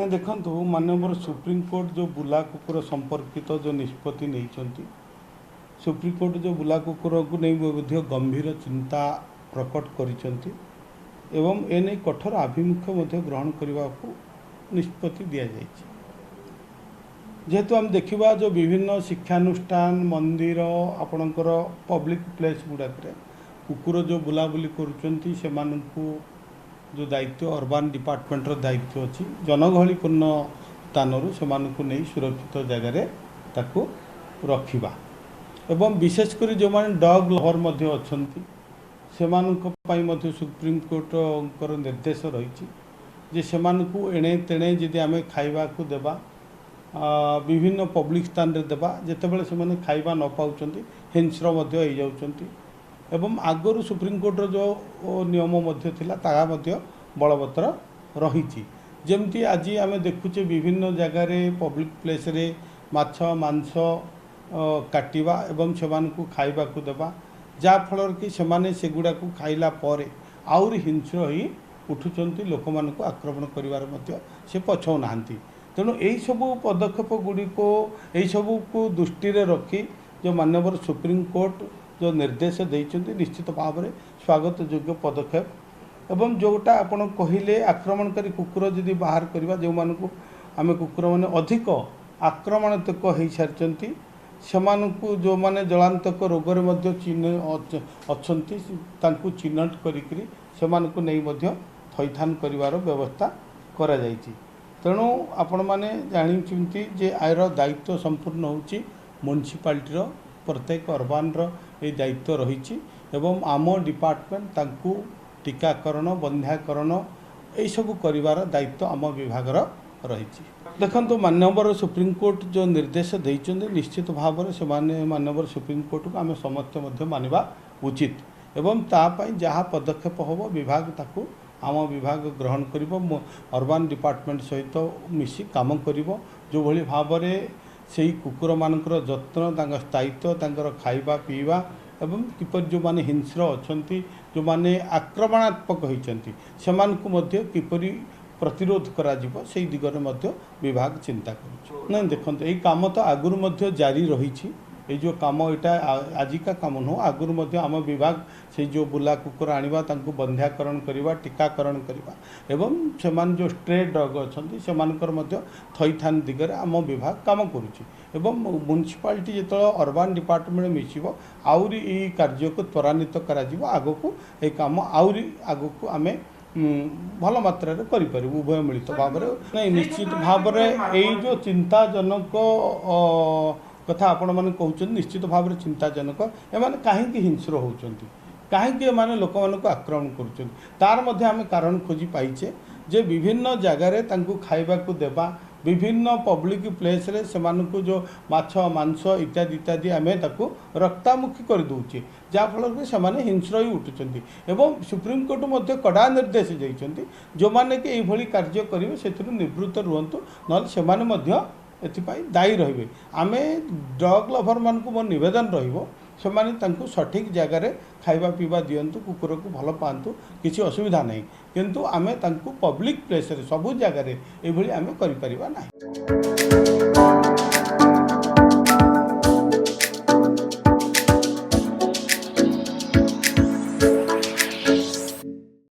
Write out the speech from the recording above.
नहीं देखो माननीय सुप्रीमकोर्ट जो बुला कुकुर संपर्कित जो निष्पत्ति नहीं सुप्रीमकोर्ट जो बुला कुकुर को नहीं गंभीर चिंता प्रकट करिसेंती एवं एने कठोर आभिमुख्य ग्रहण करने को निष्पत्ति दि जाइए। जेहेतु आम देखा जो विभिन्न शिक्षानुष्ठान मंदिर आपणकर पब्लिक प्लेस गुड़ाक कुकुर जो बुलाबुली करुँच से जो दायित्व अर्बान डिपार्टमेंटर दायित्व अच्छी जनगहलीपूर्ण स्थान से नहीं सुरक्षित जगार ताकू रखा एवं विशेषकर जो मैंने डग लवर अच्छा से सुप्रीमकोर्टर निर्देश रही से एणे तेणे जदि आम खाइबा को देबा विभिन्न पब्लिक स्थान रे देबा जितेबाला से खाइबा न पाउछंती हिंस्र हो जाउछंती एवं आगरू सुप्रीमकोर्टर जो नियम था बलवत्तर रही जमती आज आम देखुचे विभिन्न जगार पब्लिक प्लेस रे माछ मांस काटिबा एवं से खाइबा को देबा जाफल कि सेगुड़ा को खाइला पर आउरी हिंस्र ही उठुचंती लोक मानक आक्रमण करिवार से पछौ नाहंती। तेणु यही सबू पदक्षेप गुड़िक यही सबू को दृष्टि रखी जो माननीय सुप्रीमकोर्ट जो निर्देश देइछंती निश्चित भाव में स्वागत योग्य पदक्षेप एवं जोटा आपण कहले आक्रमणकारी कुकुर जदि बाहर करवा जो मानक आम कुकुर मैंने अधिक आक्रमणात्मक हो सारी से जो माने जलांतक रोग अच्छा चिन्हट करी थैथान करिवार व्यवस्था करा जायछि। तेणु आपण मैंने जानी जे आयर दायित्व संपूर्ण होची म्युनिसिपालिटी प्रत्येक अर्बान ये दायित्व रही एवं आम डिपार्टमेंट तांकु टीकाकरण बंध्याकरण यही सब करिवार दायित्व आम विभाग रही। देखो माननीय सुप्रीमकोर्ट जो निर्देश देते निश्चित भाव से माननीय सुप्रीमकोर्ट को आम समस्त मानवा उचित एवं तापाई जहाँ पदक्षेप हम विभाग ताकू आम विभाग ग्रहण कर अर्बान डिपार्टमेंट सहित मिसी काम कर जो भली भाव से कुकुर मानकर जत्न स्थायित्व खाइबा पीवा एवं किपर जो माने हिंस्र अच्छा जो माने आक्रमणात्मक होती से किपरि प्रतिरोध करा से दिगरे विभाग चिंता कर नहीं देखो ये काम तो आगुरी जारी रही ये जो काम यहाँ आजिका काम नुह आगुरी आम विभाग से जो बुला कुकुर आनिबा तांको बंध्याकरण करवा टीकाकरण करवा एवं से जो स्ट्रे डग अच्छा से थैथान दिगरे आम विभाग काम करुच्ची एवं म्युनिसिपालिटी जो अर्बान डिपार्टमेंट मिसिब आउरी ये कार्य को त्वरान्वित करा आग को ये कम आउरी आग को आम भल मात्रा करें उभय मिलित भाव नहीं निश्चित भाव में जो चिंताजनक कथा आपण मैंने कहते निश्चित भाव में चिंताजनक एमाने कहीं हिंस्र होती कहीं माने लोक मानक आक्रमण कर तार मध्य आम कारण खोजी पाइचे जे विभिन्न जगार खाइबा को देबा विभिन्न पब्लिक प्लेस रे से जो माछ मांस इत्यादि इत्यादि आम रक्तामुखी कर दूचे जहाँफल से हिंस्र ही उठुंट एवं सुप्रीमकोर्ट कड़ा निर्देश देते जो मैंने कि यही कार्य करेंगे से निवृत्त रुहतु ना से दायी रे आम ड्रग लभर मान मोर नवेदन से सठिक जगार खाइबा पीवा दिंतु कुकुर को भल पातु किसी असुविधा नहीं किंतु आम पब्लिक प्लेस सबू जगार ये आम कर।